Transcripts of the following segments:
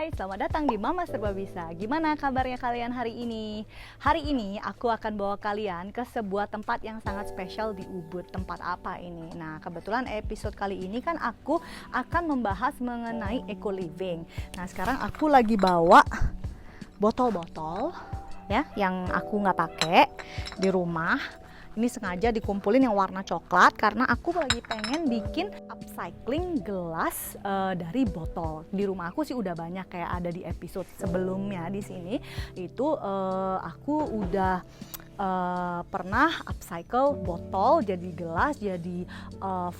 Hai, selamat datang di Mama Serba Bisa. Gimana kabarnya kalian hari ini? Hari ini aku akan bawa kalian ke sebuah tempat yang sangat spesial di Ubud. Tempat apa ini? Nah, kebetulan episode kali ini kan aku akan membahas mengenai eco living. Nah, sekarang aku lagi bawa botol-botol ya yang aku nggak pakai di rumah. Ini sengaja dikumpulin yang warna coklat karena aku lagi pengen bikin upcycling gelas dari botol. Di rumah aku sih udah banyak, kayak ada di episode sebelumnya di sini. Itu aku udah pernah upcycle botol jadi gelas, jadi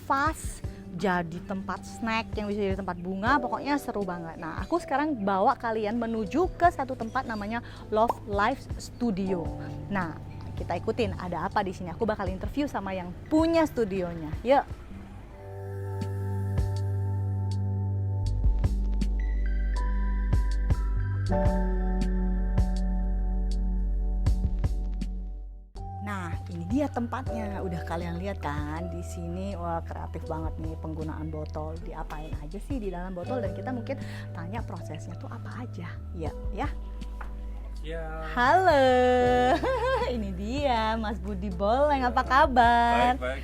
vas, jadi tempat snack yang bisa jadi tempat bunga. Pokoknya seru banget. Nah, aku sekarang bawa kalian menuju ke satu tempat namanya Love Life Studio. Nah, kita ikutin ada apa di sini. Aku bakal interview sama yang punya studionya. Yuk. Nah, ini dia tempatnya. Udah kalian lihat kan di sini. Wah, kreatif banget nih penggunaan botol. Diapain aja sih di dalam botol, dan kita mungkin tanya prosesnya tuh apa aja. Ya. Ya. Halo, ini dia Mas Budi Boleng, apa kabar? Baik.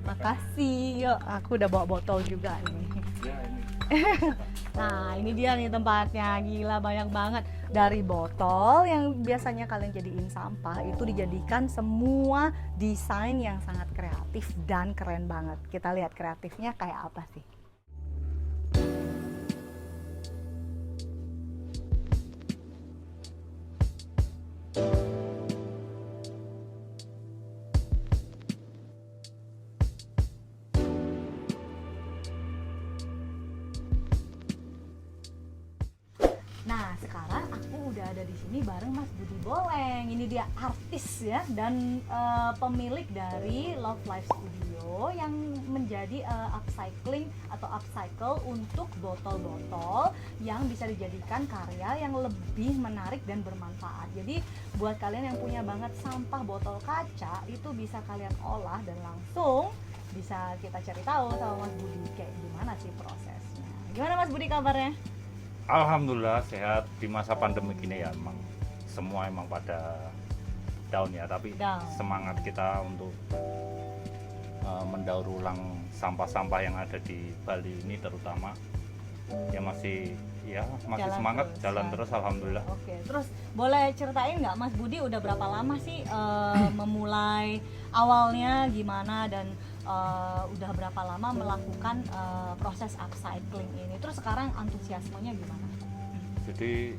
Makasih, yuk aku udah bawa botol juga nih. Ya, ini. Nah, ini dia nih tempatnya, gila banyak banget. Dari botol yang biasanya kalian jadiin sampah, itu dijadikan semua desain yang sangat kreatif dan keren banget. Kita lihat kreatifnya kayak apa sih. Nah, sekarang aku udah ada di sini bareng Mas Budi Boleng. Ini dia artis ya, dan pemilik dari Love Life Studio yang menjadi upcycling atau upcycle untuk botol-botol yang bisa dijadikan karya yang lebih menarik dan bermanfaat. Jadi buat kalian yang punya banget sampah botol kaca, itu bisa kalian olah dan langsung bisa kita cari tahu sama Mas Budi kayak gimana sih prosesnya. Gimana Mas Budi kabarnya? Alhamdulillah sehat. Di masa pandemi gini ya emang semua emang pada down ya, tapi semangat kita untuk mendaur ulang sampah-sampah yang ada di Bali ini terutama ya masih jalan semangat terus, jalan terus alhamdulillah. Oke, terus boleh ceritain nggak Mas Budi udah berapa lama sih memulai awalnya gimana, dan udah berapa lama melakukan proses upcycling ini, terus sekarang antusiasmenya gimana? Jadi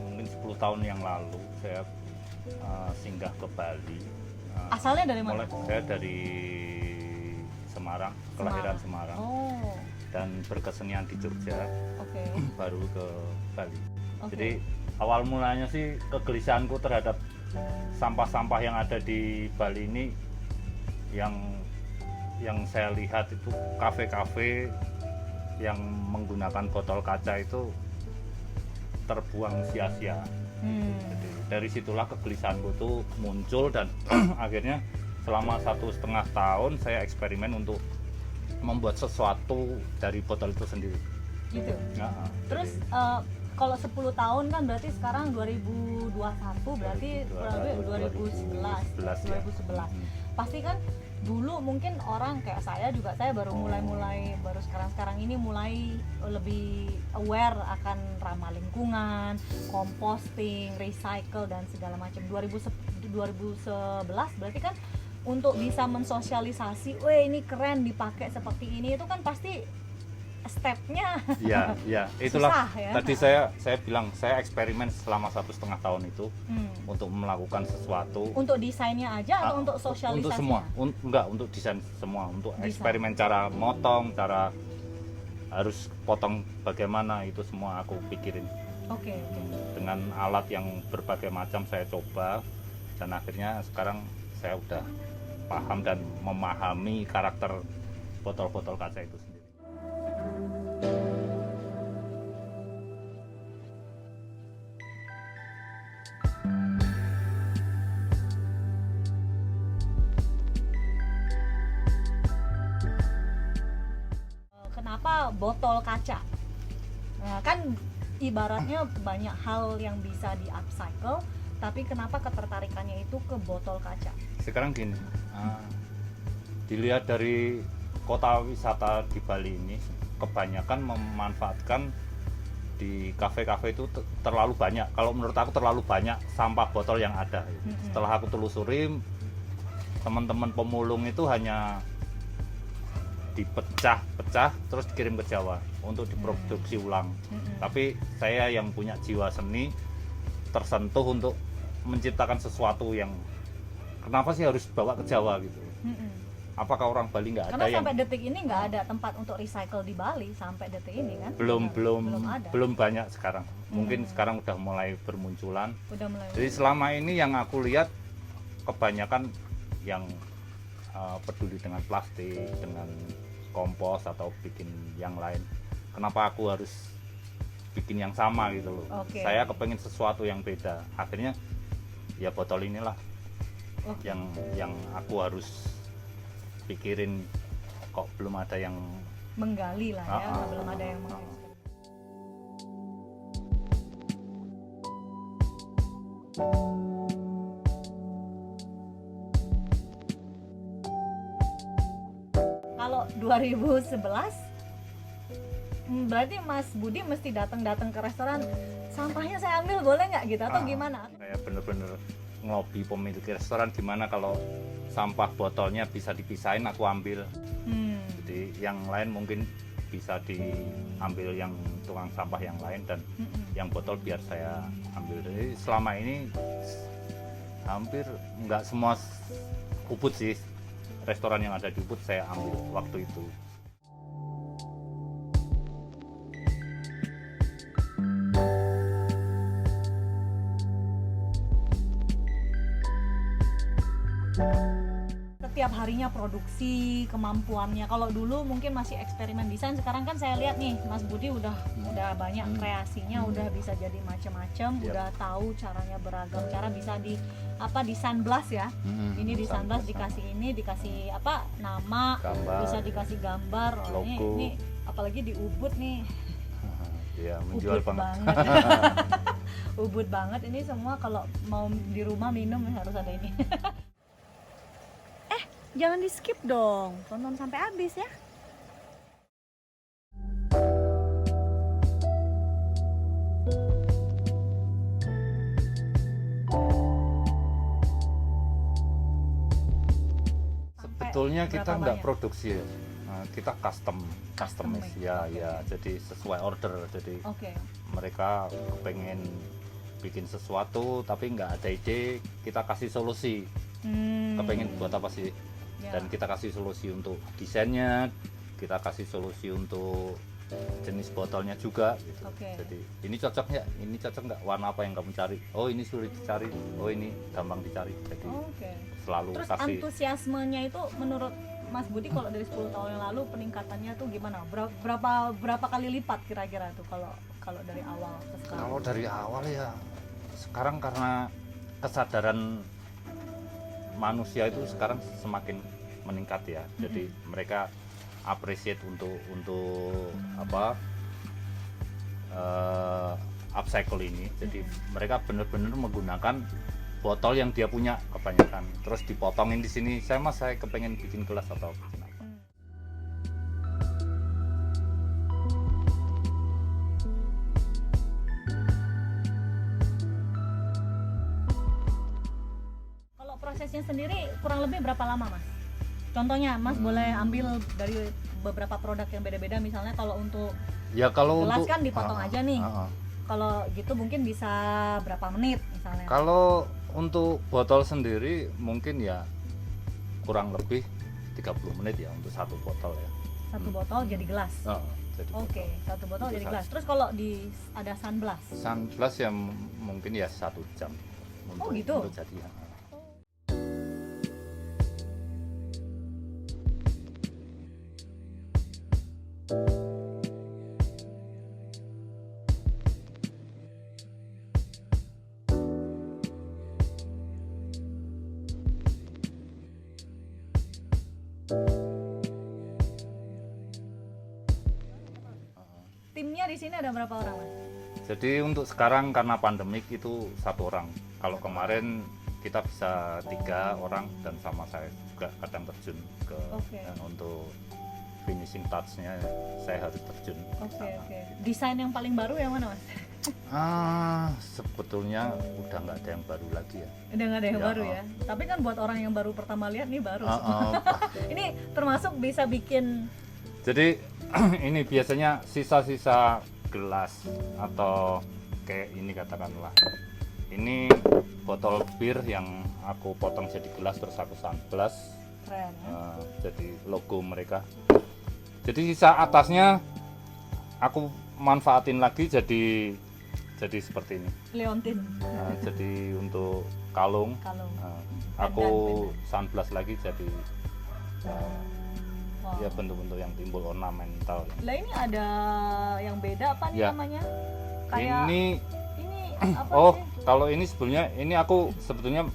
mungkin 10 tahun yang lalu saya singgah ke Bali. Asalnya dari mana? Saya dari Semarang, kelahiran Semarang. Oh. Dan berkesenian di Jogja. Okay. Baru ke Bali. Okay. Jadi awal mulanya sih kegelisahanku terhadap sampah-sampah yang ada di Bali ini, yang saya lihat itu kafe-kafe yang menggunakan botol kaca itu terbuang sia-sia. Hmm. Jadi dari situlah kegelisahanku tuh muncul dan akhirnya selama 1,5 tahun saya eksperimen untuk membuat sesuatu dari botol itu sendiri. Gitu. Nah, Terus jadi, kalau 10 tahun kan berarti sekarang 2021 berarti kurang lebih 2011. 2011 ya. Pasti kan dulu mungkin orang kayak saya juga, saya baru mulai baru sekarang ini mulai lebih aware akan ramah lingkungan, composting, recycle dan segala macam. 2011 berarti kan untuk bisa mensosialisasi, weh ini keren dipakai seperti ini, itu kan pasti stepnya ya itulah susah, ya? tadi saya bilang saya eksperimen selama 1,5 tahun itu untuk melakukan sesuatu untuk desainnya aja atau untuk sosialisasinya? untuk semua, enggak, untuk desain semua, untuk Desain. eksperimen cara motong, cara harus potong bagaimana, itu semua aku pikirin. Oke. Dengan alat yang berbagai macam saya coba, dan akhirnya sekarang saya udah paham dan memahami karakter botol-botol kaca itu sendiri. Kenapa botol kaca? Nah, kan ibaratnya banyak hal yang bisa di upcycle, tapi kenapa ketertarikannya itu ke botol kaca? Sekarang gini, dilihat dari kota wisata di Bali ini, kebanyakan memanfaatkan di kafe-kafe itu terlalu banyak. Kalau menurut aku terlalu banyak sampah botol yang ada. Setelah aku telusuri, teman-teman pemulung itu hanya dipecah-pecah terus dikirim ke Jawa untuk diproduksi ulang. Tapi saya yang punya jiwa seni tersentuh untuk menciptakan sesuatu yang kenapa sih harus bawa ke Jawa gitu. Apakah orang Bali nggak ada Karena yang sampai detik ini nggak ada tempat untuk recycle di Bali sampai detik ini kan? belum banyak sekarang. Mungkin sekarang udah mulai bermunculan. Udah mulai. Jadi selama ini yang aku lihat kebanyakan yang peduli dengan plastik, dengan kompos atau bikin yang lain. Kenapa aku harus bikin yang sama gitu loh? Oke. Saya kepengen sesuatu yang beda. Akhirnya ya botol inilah yang aku harus pikirin, kok belum ada yang Menggali lah ya, belum ada yang menggali. Kalau 2011 berarti Mas Budi mesti datang ke restoran, sampahnya saya ambil boleh nggak gitu atau gimana? Saya bener-bener ngelobi pemilik restoran gimana kalau sampah botolnya bisa dipisahin aku ambil. Jadi yang lain mungkin bisa diambil yang tukang sampah yang lain, dan yang botol biar saya ambil. Jadi selama ini hampir nggak semua Ubud sih, restoran yang ada di Ubud saya ambil waktu itu. Setiap harinya produksi, kemampuannya. Kalau dulu mungkin masih eksperimen desain, sekarang kan saya lihat nih Mas Budi udah banyak kreasinya, udah bisa jadi macam-macam, udah tahu caranya beragam cara, bisa di sandblast ya. Ini di sandblast dikasih apa nama, gambar, bisa dikasih gambar. Oh, logo. ini apalagi di Ubud nih. Ya, menjual Ubud banget. Ubud banget ini semua, kalau mau di rumah minum harus ada ini. Jangan di skip dong, tonton sampai habis ya. Sebetulnya kita nggak banyak? produksi ya. Kita customize ya, Okay. ya, jadi sesuai order. Jadi Oke. mereka pengen bikin sesuatu tapi nggak ada ide, kita kasih solusi. Kepengen buat apa sih? Ya. Dan kita kasih solusi untuk desainnya, kita kasih solusi untuk jenis botolnya juga gitu. Oke. Jadi ini cocok nggak? Ini cocok nggak? Warna apa yang kamu cari? Oh ini sulit dicari. Oh ini gampang dicari. Jadi Oke. selalu Terus kasih. antusiasmenya itu menurut Mas Budi kalau dari 10 tahun yang lalu peningkatannya tuh gimana? Berapa kali lipat kira-kira tuh kalau kalau dari awal ke sekarang? Kalau dari awal ya sekarang karena kesadaran manusia itu sekarang semakin meningkat ya. Jadi mereka appreciate untuk apa upcycle ini. Jadi mereka benar-benar menggunakan botol yang dia punya kebanyakan, terus dipotongin di sini. Saya kepengen bikin gelas atau bikin apa. Kalau prosesnya sendiri kurang lebih berapa lama Mas? Contohnya Mas boleh ambil dari beberapa produk yang beda-beda, misalnya kalau untuk Ya kalau gelas untuk kan dipotong aja nih. Kalau gitu mungkin bisa berapa menit misalnya? Kalau untuk botol sendiri mungkin ya kurang lebih 30 menit ya untuk satu botol ya. Satu botol jadi gelas. Jadi Oke, satu botol Untuk jadi satu. gelas. Terus kalau ada sunblast? sunblast ya mungkin ya 1 jam untuk, gitu? untuk jadi. Timnya di sini ada berapa orang Mas? Jadi untuk sekarang karena pandemik itu 1 orang. Kalau kemarin kita bisa 3 orang dan sama saya juga kadang terjun ke Oke. untuk finishing touch-nya saya harus terjun. Oke. Desain yang paling baru yang mana Mas? Sebetulnya udah nggak ada yang baru lagi ya. Udah nggak ada yang Ya, baru ya. Tapi kan buat orang yang baru pertama lihat nih baru. Ah, Ini termasuk bisa bikin Jadi ini biasanya sisa-sisa gelas atau kayak ini katakanlah. Ini botol bir yang aku potong jadi gelas terus aku sunblast. keren ya. Jadi logo mereka. Jadi sisa atasnya aku manfaatin lagi jadi seperti ini. Leontin Jadi untuk kalung kalau aku sunblast lagi jadi wow. ya bentuk-bentuk yang timbul ornamental. Lah ini ada yang beda apa nih Ya. namanya? Kayak Ini apa oh sih? kalau ini sebetulnya ini aku sebetulnya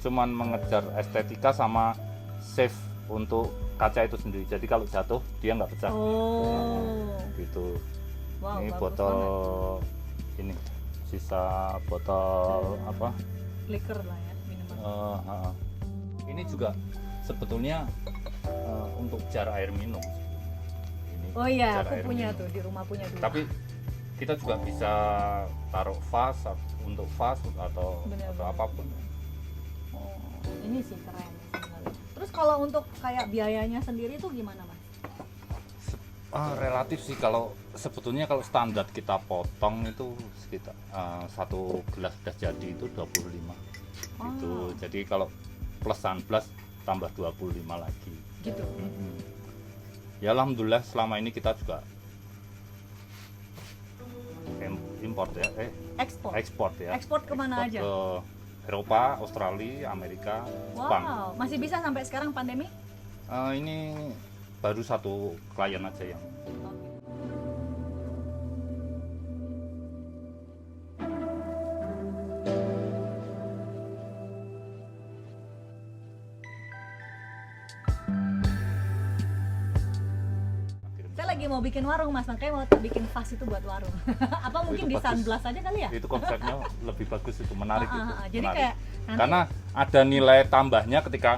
cuman mengejar estetika sama safe untuk kaca itu sendiri. Jadi kalau jatuh dia nggak pecah. Oh. Gitu. Wow, Ini bagus botol banget. ini sisa botol apa? Liquor lah ya, minuman. Ini juga sebetulnya untuk jar air minum. Ini Oh iya, jar aku air punya minum. tuh di rumah punya 2. Tapi kita juga bisa taruh vas untuk vas atau Bener. apapun. Oh, ini sih keren sebenarnya. Terus kalau untuk kayak biayanya sendiri tuh gimana Mas? Relatif sih kalau sebetulnya kalau standar kita potong itu sekitar satu gelas sudah jadi itu 25 gitu. Jadi kalau plus sunblast tambah 25 lagi Gitu. Ya alhamdulillah selama ini kita juga import ya Ekspor. ekspor ya Ekspor kemana Ekspor aja? ke Eropa, Australia, Amerika, Jepang. Wow, masih bisa sampai sekarang pandemi? Ini baru 1 klien aja yang Saya lagi mau bikin warung Mas, makanya mau bikin vas itu buat warung. Apa mungkin Itu di bagus. sunblast aja kali ya? itu konsepnya lebih bagus, itu menarik itu. Jadi menarik. kayak nanti Karena ada nilai tambahnya ketika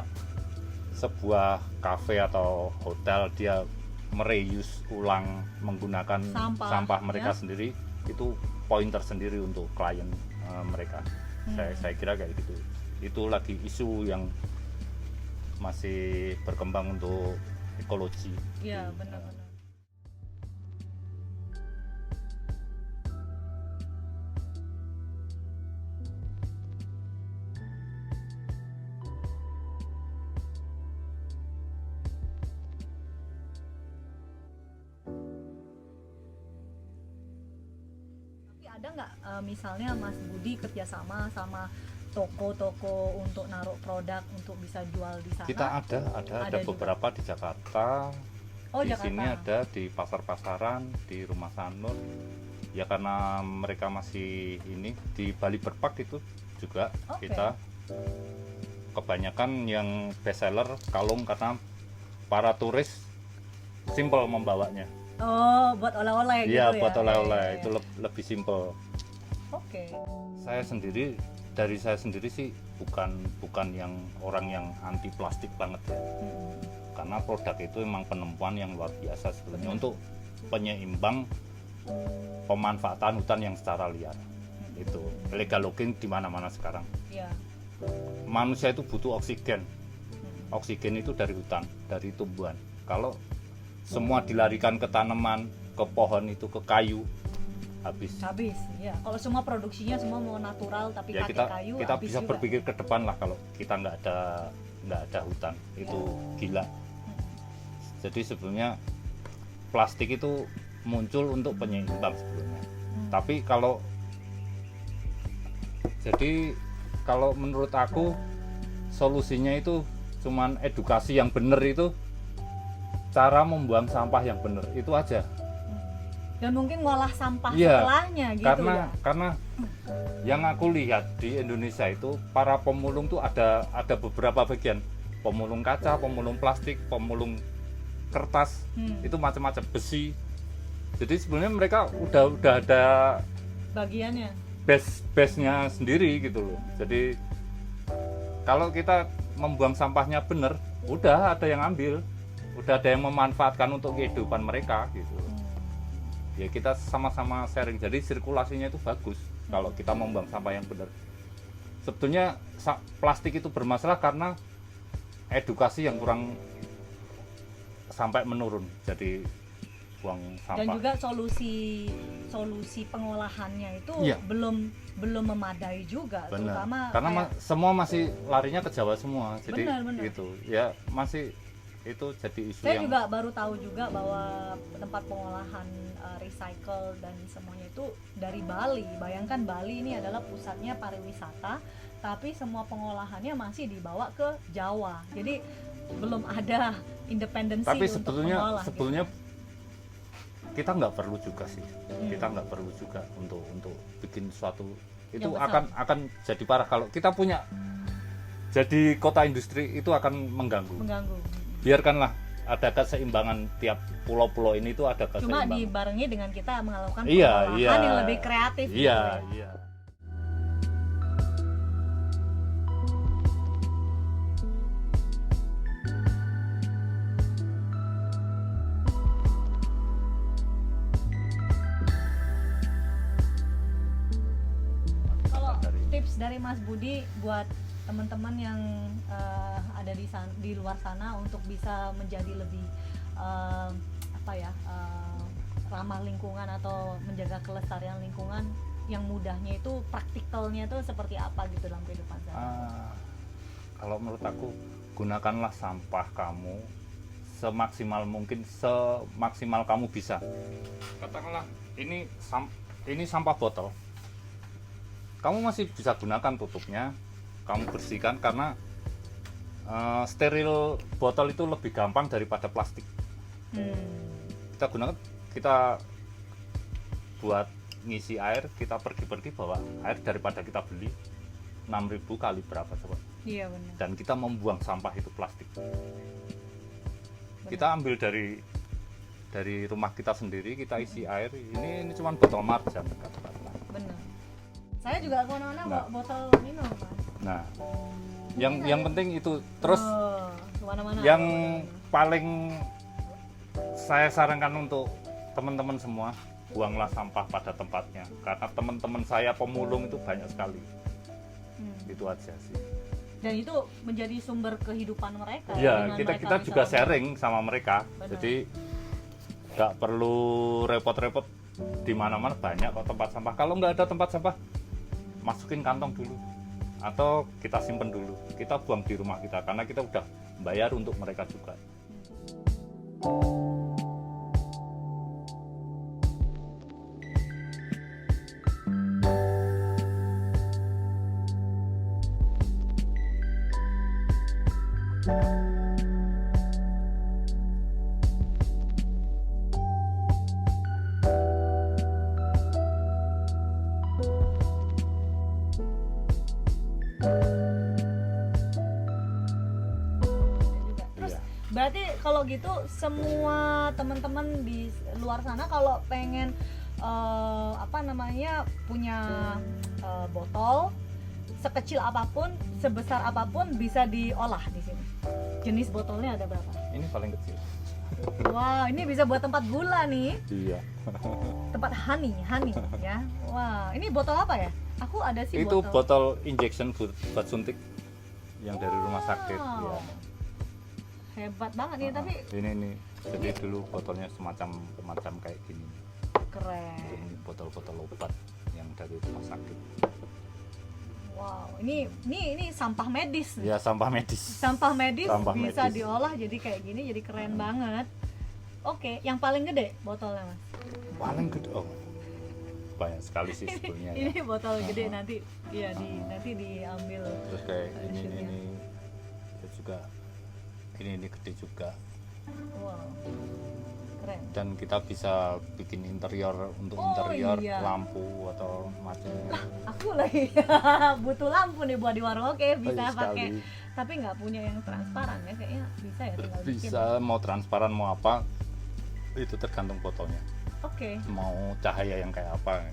sebuah kafe atau hotel dia mereuse ulang menggunakan Sampah, mereka ya. sendiri, itu poin tersendiri untuk klien mereka. Saya kira kayak gitu. Itu lagi isu yang masih berkembang untuk ekologi. Iya, benar-benar. Ada nggak misalnya Mas Budi kerjasama sama toko-toko untuk naruh produk untuk bisa jual di sana? Kita ada Ada juga. beberapa di Jakarta. Oh, Di Jakarta. sini ada di pasar-pasaran, di Rumah Sanur. ya karena mereka masih ini di Bali Berpak itu juga kita kebanyakan yang best seller kalung karena para turis simple membawanya. Oh, buat oleh-oleh gitu ya? Iya, buat oleh-oleh Iya. itu lebih simple. Oke. Dari saya sendiri sih bukan yang orang yang anti plastik banget ya. Karena produk itu memang penemuan yang luar biasa sebenarnya untuk penyeimbang pemanfaatan hutan yang secara liar. Itu illegal logging di mana-mana sekarang. Iya. Manusia itu butuh oksigen. Oksigen itu dari hutan, dari tumbuhan. Kalau semua dilarikan ke tanaman, ke pohon itu, ke kayu, habis. Ya. Kalau semua produksinya semua mau natural tapi Ya pakai kayu, kita habis bisa juga. berpikir ke depan lah kalau kita nggak ada hutan, itu gila. Jadi sebetulnya plastik itu muncul untuk penyeimbang sebelumnya. Tapi kalau menurut aku solusinya itu cuman edukasi yang benar, itu cara membuang sampah yang benar itu aja. Dan mungkin ngolah sampah Iya, setelahnya gitu karena yang aku lihat di Indonesia itu para pemulung tuh ada beberapa bagian, pemulung kaca, pemulung plastik, pemulung kertas, itu macam-macam, besi. Jadi sebenarnya mereka udah ada bagiannya. base-nya sendiri gitu loh. Jadi kalau kita membuang sampahnya benar, udah ada yang ambil, udah ada yang memanfaatkan untuk kehidupan mereka gitu. Ya kita sama-sama sharing, jadi sirkulasinya itu bagus kalau kita membuang sampah yang benar. Sebetulnya plastik itu bermasalah karena edukasi yang kurang sampai menurun, jadi buang sampah. Dan juga solusi pengolahannya itu Iya. belum memadai juga. Benar. Terutama Karena kayak, semua masih larinya ke Jawa semua, jadi Benar. gitu ya, masih itu jadi isu saya yang juga baru tahu juga bahwa tempat pengolahan recycle dan semuanya itu dari Bali. Bayangkan Bali ini adalah pusatnya pariwisata, tapi semua pengolahannya masih dibawa ke Jawa. Jadi belum ada independensi tapi untuk sebetulnya mengolah. kita nggak perlu juga sih, kita nggak perlu juga untuk bikin suatu itu Yang besar. akan jadi parah kalau kita punya jadi kota industri, itu akan mengganggu. Biarkanlah ada keseimbangan, tiap pulau-pulau ini itu ada Cuma keseimbangan. dibarengi dengan kita melakukan Iya, pengolahan yang lebih kreatif. gitu Iya, ya. iya. Kalau tips dari Mas Budi buat teman-teman yang ada di luar sana untuk bisa menjadi lebih ramah lingkungan atau menjaga kelestarian lingkungan, yang mudahnya itu praktikalnya itu seperti apa gitu dalam kehidupan sehari-hari? Kalau menurut aku, gunakanlah sampah kamu semaksimal mungkin, semaksimal kamu bisa. Katakanlah ini sampah botol, kamu masih bisa gunakan tutupnya, kamu bersihkan, karena steril botol itu lebih gampang daripada plastik. Kita buat ngisi air, kita pergi bawa air daripada kita beli 6.000 kali berapa coba. Iya benar. Dan kita membuang sampah itu plastik. Benar. Kita ambil dari rumah kita sendiri, kita isi air. Ini cuma botol marjan. Benar. Saya juga kemana-mana bawa botol minum, Mas. Nah, yang penting itu. Terus kemana-mana. yang paling saya sarankan untuk teman-teman semua, buanglah sampah pada tempatnya. Karena teman-teman saya pemulung itu banyak sekali. Itu aja sih. Dan itu menjadi sumber kehidupan mereka. Iya, dengan kita mereka juga bisa sharing sama mereka. Benar. Jadi nggak perlu repot-repot, di mana-mana banyak kok tempat sampah. Kalau nggak ada tempat sampah, masukin kantong dulu atau kita simpen dulu. Kita buang di rumah kita karena kita udah bayar untuk mereka juga. Terus Iya. berarti kalau gitu semua teman-teman di luar sana kalau pengen punya botol sekecil apapun, sebesar apapun bisa diolah di sini. Jenis botolnya ada berapa? Ini paling kecil. Wow, ini bisa buat tempat gula nih, Iya. tempat honey ya. Wah, ini botol apa ya? Aku ada sih Itu botol. botol injection buat suntik yang dari rumah sakit. Wow. Ya. Hebat banget nih, tapi Ini jadi dulu botolnya semacam kayak gini. keren. Ini botol-botol obat yang dari rumah sakit. Wow, ini sampah medis nih. Ya, sampah medis. Sampah medis Sampah bisa medis. diolah jadi kayak gini, jadi keren banget. Oke, yang paling gede botolnya mas. Paling gede. Oh, banyak sekali sih sebetulnya. Ya. Ini botol gede nanti, iya nanti diambil. Terus kayak Hasilnya. ini itu juga ini gede juga. Wow, keren. Dan kita bisa bikin interior untuk Oh, interior iya. lampu atau macamnya. Aku lagi butuh lampu nih buat di warung. Oke, bisa Bagus pakai. sekali. Tapi nggak punya yang transparan ya, kayaknya bisa ya tinggal bikin. Bisa mau transparan mau apa itu tergantung fotonya. Oke. Mau cahaya yang kayak apa.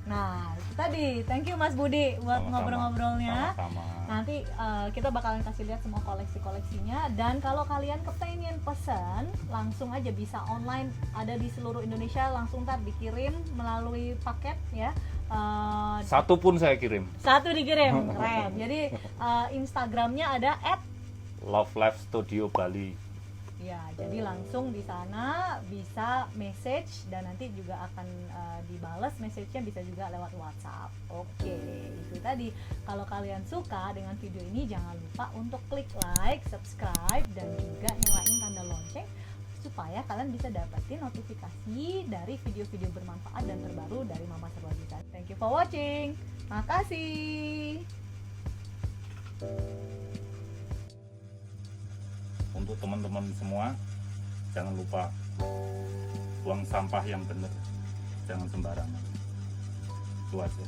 Nah, itu tadi. Thank you Mas Budi buat Sama-sama. ngobrol-ngobrolnya. Sama-sama. Nanti kita bakalan kasih lihat semua koleksi-koleksinya, dan kalau kalian kepengen pesan langsung aja bisa online, ada di seluruh Indonesia, langsung ntar dikirim melalui paket ya. Satu pun saya kirim. Satu dikirim, keren. Jadi Instagramnya ada Love Life Studio Bali. ya, jadi langsung di sana bisa message, dan nanti juga akan dibales message-nya, bisa juga lewat WhatsApp. Oke, itu tadi. Kalau kalian suka dengan video ini, jangan lupa untuk klik like, subscribe, dan juga nyalain tanda lonceng supaya kalian bisa dapetin notifikasi dari video-video bermanfaat dan terbaru dari Mama Serba Bisa. Thank you for watching. Makasih. Untuk teman-teman semua, jangan lupa buang sampah yang benar, jangan sembarangan. Itu aja.